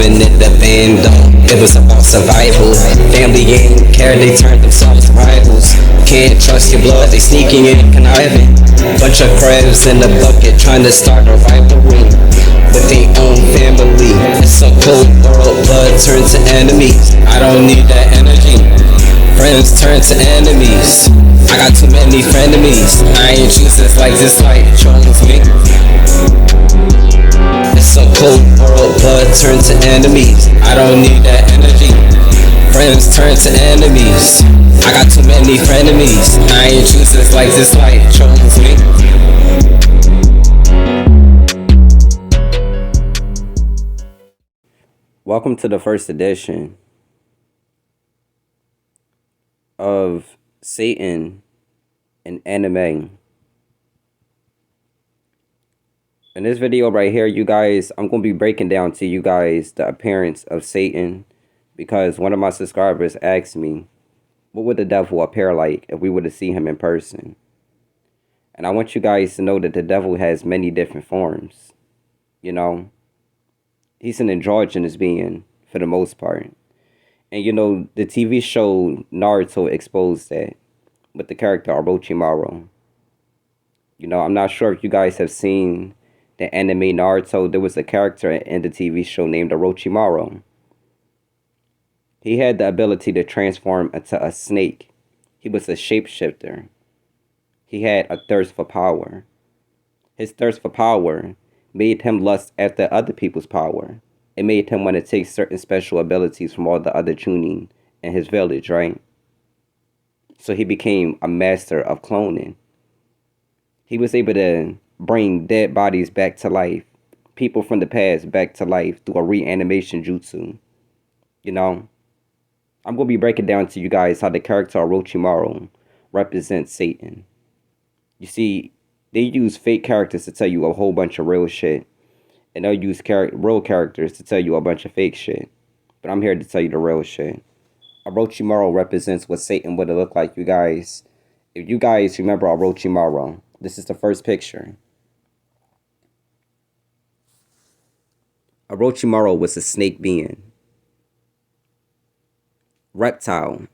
living in the bando. It was about survival. Family ain't care, they turned themselves rivals. Can't trust your blood, they sneaking in conniving. Bunch of crabs in the bucket trying to start a rivalry with their own family. It's a cold world, blood turns to enemies. I don't need that energy. Friends turn to enemies. I got too many frenemies. I ain't choosing like this life chose me. It's a cold world, blood turn to enemies. I don't need that energy. Friends turn to enemies. I got too many frenemies. I ain't choosing like this life chose me. Welcome to the first edition of Satan in anime. In this video right here, you guys, I'm going to be breaking down to you guys the appearance of Satan, because one of my subscribers asked me, what would the devil appear like if we were to see him in person? And I want you guys to know that the devil has many different forms. You know, he's an androgynous being for the most part. And you know, the TV show Naruto exposed that with the character Orochimaru. You know, I'm not sure if you guys have seen the anime Naruto. There was a character in the TV show named Orochimaru. He had the ability to transform into a snake. He was a shapeshifter. He had a thirst for power. His thirst for power made him lust after other people's power. It made him want to take certain special abilities from all the other Chunin in his village, right? So he became a master of cloning. He was able to bring dead bodies back to life, people from the past back to life through a reanimation jutsu. You know, I'm going to be breaking down to you guys how the character Orochimaru represents Satan. You see, they use fake characters to tell you a whole bunch of real shit. And they'll use real characters to tell you a bunch of fake shit. But I'm here to tell you the real shit. Orochimaru represents what Satan would have looked like, you guys. If you guys remember Orochimaru, this is the first picture. Orochimaru was a snake being. Reptile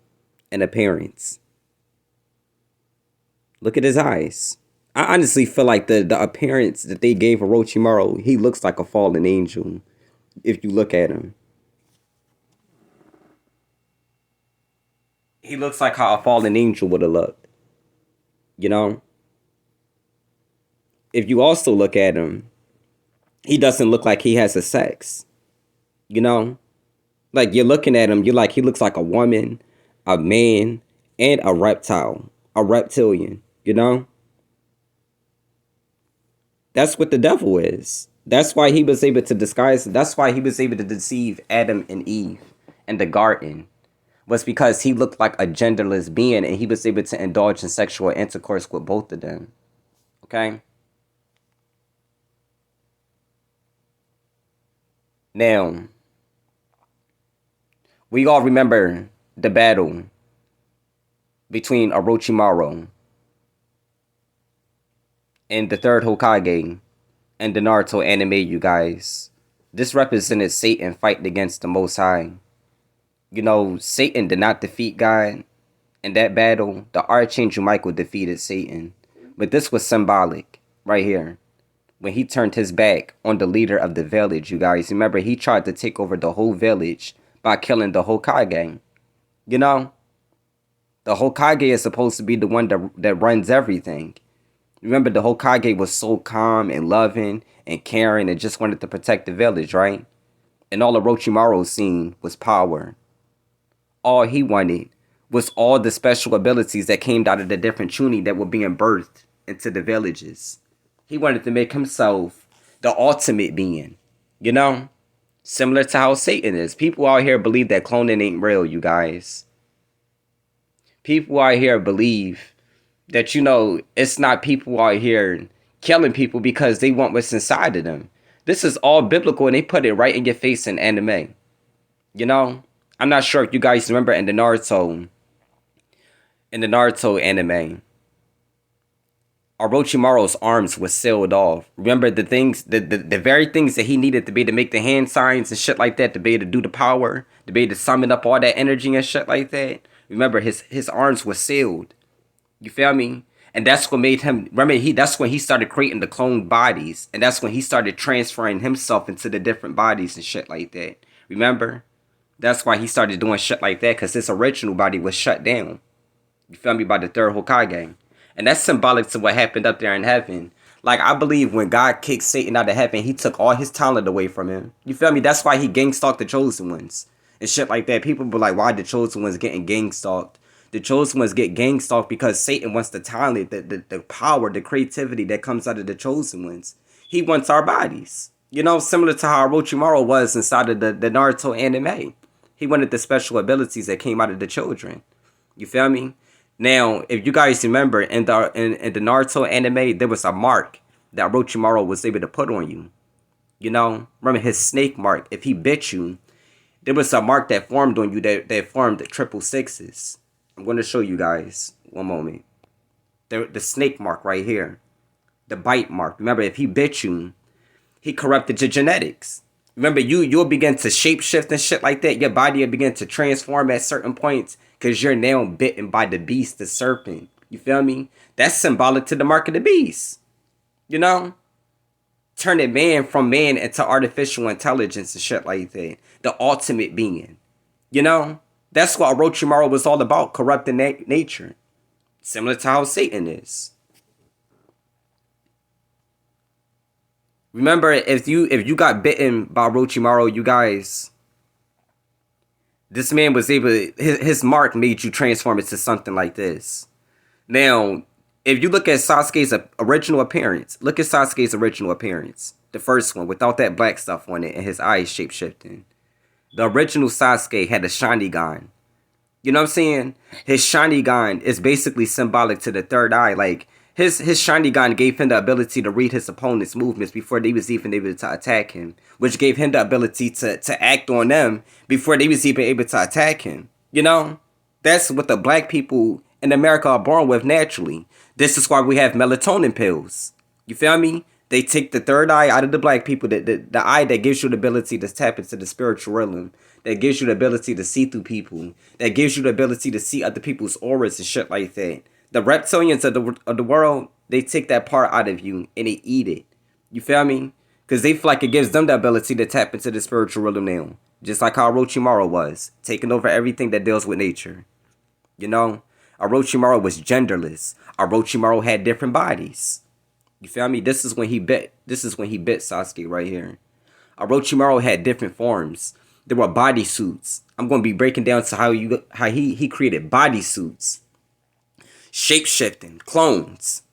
in appearance. Look at his eyes. I honestly feel like the appearance that they gave Orochimaru, he looks like a fallen angel if you look at him. He looks like how a fallen angel would have looked. You know? If you also look at him, he doesn't look like he has a sex. You know? Like, you're looking at him, you're like, he looks like a woman, a man, and a reptile. A reptilian. You know? That's what the devil is. That's why he was able to disguise. That's why he was able to deceive Adam and Eve in the garden. Was because he looked like a genderless being and he was able to indulge in sexual intercourse with both of them. Okay? Now, we all remember the battle between Orochimaru and the third Hokage and the Naruto anime, you guys. This represented Satan fighting against the Most High. You know, Satan did not defeat God in that battle. The Archangel Michael defeated Satan. But this was symbolic right here. When he turned his back on the leader of the village, you guys. Remember, he tried to take over the whole village by killing the Hokage. You know, the Hokage is supposed to be the one that runs everything. Remember, the Hokage was so calm and loving and caring and just wanted to protect the village, right? And all Orochimaru seen was power. All he wanted was all the special abilities that came out of the different Chunin that were being birthed into the villages. He wanted to make himself the ultimate being, you know? Similar to how Satan is. People out here believe that cloning ain't real, you guys. People out here believe that, you know, it's not people out here killing people because they want what's inside of them. This is all biblical and they put it right in your face in anime. You know? I'm not sure if you guys remember in the Naruto anime, Orochimaru's arms was sealed off. Remember the things, the very things that he needed to be able to make the hand signs and shit like that, to be able to do the power, to be able to summon up all that energy and shit like that. Remember his arms were sealed. You feel me? And that's what made him, remember, that's when he started creating the cloned bodies. And that's when he started transferring himself into the different bodies and shit like that. Remember? That's why he started doing shit like that, because his original body was shut down. You feel me? By the third Hokage. And that's symbolic to what happened up there in heaven. Like, I believe when God kicked Satan out of heaven, he took all his talent away from him. You feel me? That's why he gang stalked the chosen ones. And shit like that. People be like, why the chosen ones getting gang stalked? The chosen ones get gang stalked because Satan wants the talent, the power, the creativity that comes out of the chosen ones. He wants our bodies. You know, similar to how Orochimaru was inside of the Naruto anime. He wanted the special abilities that came out of the children. You feel me? Now, if you guys remember, in the Naruto anime, there was a mark that Orochimaru was able to put on you. You know? Remember his snake mark. If he bit you, there was a mark that formed on you that formed the 666. I'm going to show you guys. One moment. The snake mark right here. The bite mark. Remember, if he bit you, he corrupted your genetics. Remember, you'll begin to shapeshift and shit like that. Your body will begin to transform at certain points because you're now bitten by the beast, the serpent. You feel me? That's symbolic to the mark of the beast. You know? Turning man from man into artificial intelligence and shit like that. The ultimate being. You know? That's what Orochimaru was all about, corrupting nature. Similar to how Satan is. Remember, if you got bitten by Orochimaru, you guys, this man was able, his mark made you transform into something like this. Now, if you look at Sasuke's original appearance, the first one, without that black stuff on it and his eyes shape-shifting. The original Sasuke had a Sharingan. You know what I'm saying? His Sharingan is basically symbolic to the third eye. Like, his Sharingan gave him the ability to read his opponent's movements before they was even able to attack him. Which gave him the ability to act on them before they was even able to attack him. You know? That's what the black people in America are born with naturally. This is why we have melatonin pills. You feel me? They take the third eye out of the black people, the eye that gives you the ability to tap into the spiritual realm, that gives you the ability to see through people, that gives you the ability to see other people's auras and shit like that. The reptilians of the world, they take that part out of you and they eat it. You feel me? Because they feel like it gives them the ability to tap into the spiritual realm now. Just like how Orochimaru was, taking over everything that deals with nature. You know? Orochimaru was genderless. Orochimaru had different bodies. You feel me? This is when he bit Sasuke right here. Orochimaru had different forms. There were bodysuits. I'm going to be breaking down to how he created bodysuits. Shape-shifting. Clones.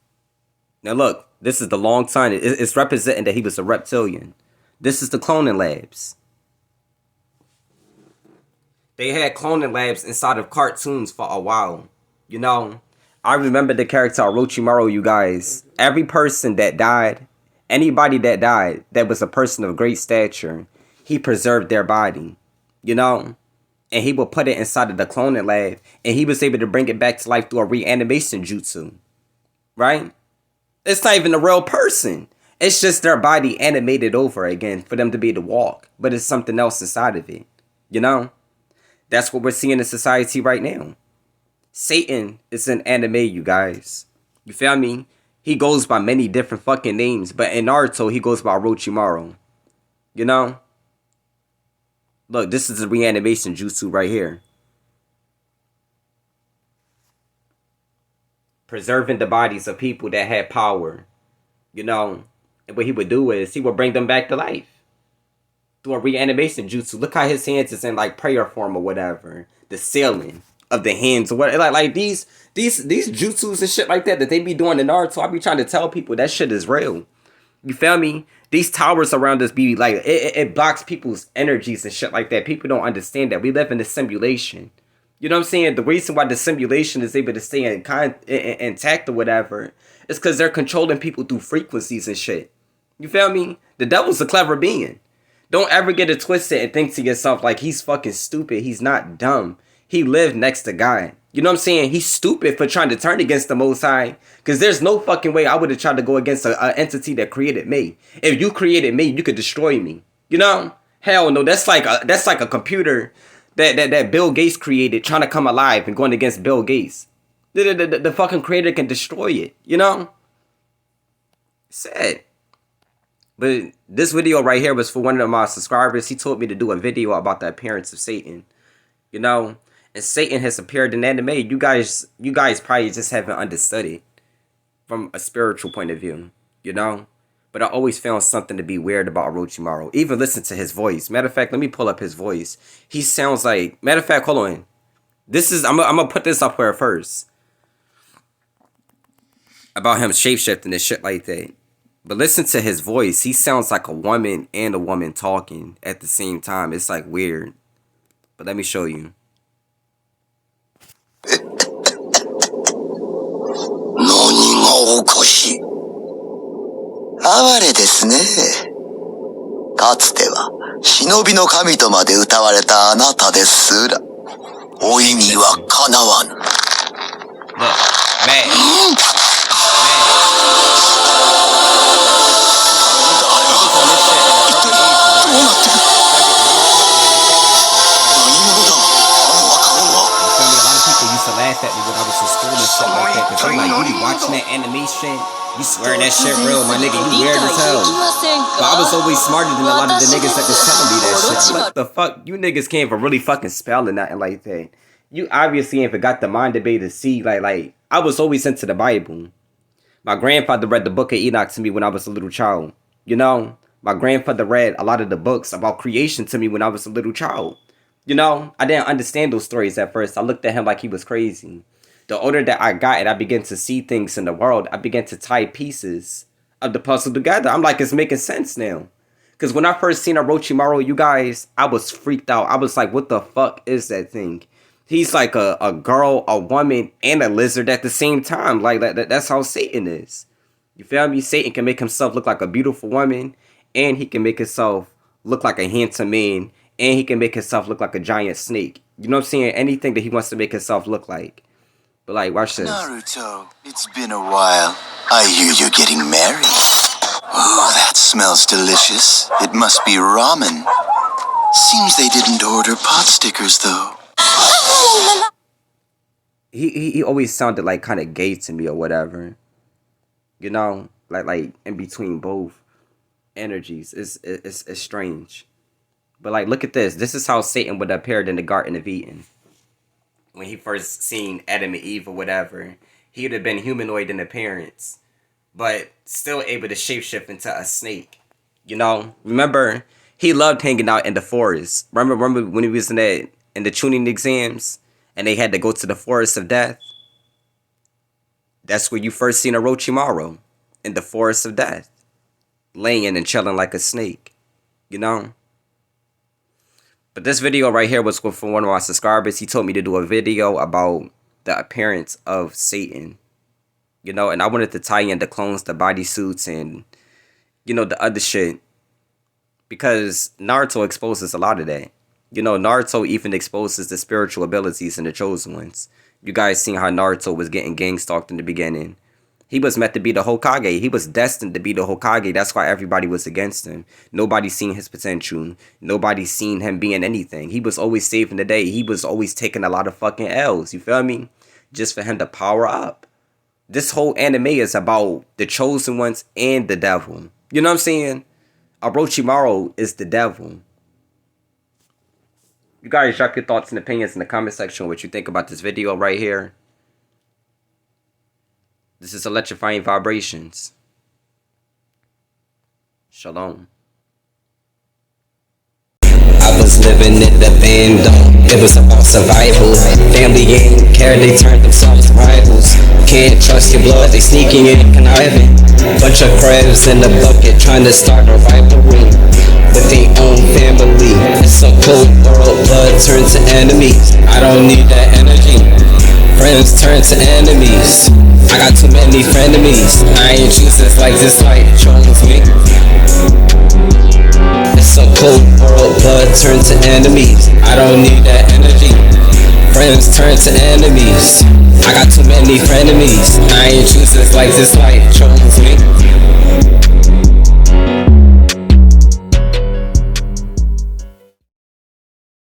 Now look, this is the long time. It's representing that he was a reptilian. This is the cloning labs. They had cloning labs inside of cartoons for a while. You know? I remember the character Orochimaru, you guys. Every person that died, anybody that died that was a person of great stature, he preserved their body, you know? And he would put it inside of the cloning lab, and he was able to bring it back to life through a reanimation jutsu, right? It's not even a real person. It's just their body animated over again for them to be able to walk, but it's something else inside of it, you know? That's what we're seeing in society right now. Satan is an anime, you guys. You feel me? He goes by many different fucking names, but in Naruto, he goes by Orochimaru. You know? Look, this is a reanimation jutsu right here. Preserving the bodies of people that had power. You know? And what he would do is, he would bring them back to life. Through a reanimation jutsu. Look how his hands is in like prayer form or whatever. The sealing of the hands or what, like these jutsus and shit like that they be doing in Naruto. I be trying to tell people that shit is real. You feel me? These towers around us be like, it blocks people's energies and shit like that. People don't understand that we live in a simulation. You know what I'm saying? The reason why the simulation is able to stay intact or whatever is because they're controlling people through frequencies and shit. You feel me? The devil's a clever being. Don't ever get it twisted and think to yourself like he's fucking stupid. He's not dumb. He lived next to God. You know what I'm saying? He's stupid for trying to turn against the Most High. Because there's no fucking way I would have tried to go against an entity that created me. If you created me, you could destroy me. You know? Hell no. That's like a computer that Bill Gates created trying to come alive and going against Bill Gates. The fucking creator can destroy it. You know? Sad. But this video right here was for one of my subscribers. He told me to do a video about the appearance of Satan. You know? And Satan has appeared in anime. You guys probably just haven't understood it from a spiritual point of view, you know? But I always found something to be weird about Orochimaru. Even listen to his voice. Matter of fact, let me pull up his voice. He sounds like... Matter of fact, hold on. I'm going to put this up here first. About him shapeshifting and shit like that. But listen to his voice. He sounds like a woman and a woman talking at the same time. It's like weird. But let me show you. おこし。哀れですね。かつては忍びの神とまで歌われたあなたですら、お意味はかなわぬ。Watching that animation, you swear that shit real, my nigga, you weird as hell. But I was always smarter than a lot of the niggas that was telling me that shit. What the fuck? You niggas can't even really fucking spell or nothing like that. You obviously ain't forgot the mind to be to see, like, I was always into the Bible. My grandfather read the book of Enoch to me when I was a little child. You know? My grandfather read a lot of the books about creation to me when I was a little child. You know? I didn't understand those stories at first. I looked at him like he was crazy. The older that I got and I began to see things in the world, I began to tie pieces of the puzzle together. I'm like, it's making sense now. Because when I first seen Orochimaru, you guys, I was freaked out. I was like, what the fuck is that thing? He's like a girl, a woman, and a lizard at the same time. Like, that's how Satan is. You feel me? Satan can make himself look like a beautiful woman, and he can make himself look like a handsome man, and he can make himself look like a giant snake. You know what I'm saying? Anything that he wants to make himself look like. But like, watch this. Naruto, it's been a while. I hear you're getting married. Oh, that smells delicious. It must be ramen. Seems they didn't order pot stickers, though. He always sounded like kind of gay to me or whatever. You know, like in between both energies. It's strange. But like, look at this. This is how Satan would have appeared in the Garden of Eden. When he first seen Adam and Eve or whatever, he would have been humanoid in appearance, but still able to shapeshift into a snake. You know, remember, he loved hanging out in the forest. Remember when he was in the Chunin exams and they had to go to the forest of death? That's where you first seen Orochimaru, in the forest of death, laying and chilling like a snake, you know? But this video right here was from one of my subscribers. He told me to do a video about the appearance of Satan. You know, and I wanted to tie in the clones, the bodysuits, and, you know, the other shit. Because Naruto exposes a lot of that. You know, Naruto even exposes the spiritual abilities in the Chosen Ones. You guys seen how Naruto was getting gang stalked in the beginning. He was meant to be the Hokage. He was destined to be the Hokage. That's why everybody was against him. Nobody seen his potential. Nobody seen him being anything. He was always saving the day. He was always taking a lot of fucking L's. You feel me? Just for him to power up. This whole anime is about the Chosen Ones and the devil. You know what I'm saying? Orochimaru is the devil. You guys drop your thoughts and opinions in the comment section what you think about this video right here. This is Electrifying Vibrations. Shalom. I was living in the bando. It was about survival. Family ain't care, they turned themselves rivals. Can't trust your blood, they sneaking in conniving. Bunch of crabs in the bucket trying to start a rivalry with their own family. It's a cold world, blood turns to enemies. I don't need that energy. Friends turn to enemies. I got too many frenemies. I ain't Jesus like this light chose me. It's a cold world, blood turn to enemies. I don't need that energy. friends turn to enemies. I got too many frenemies. I ain't choose this life chose me.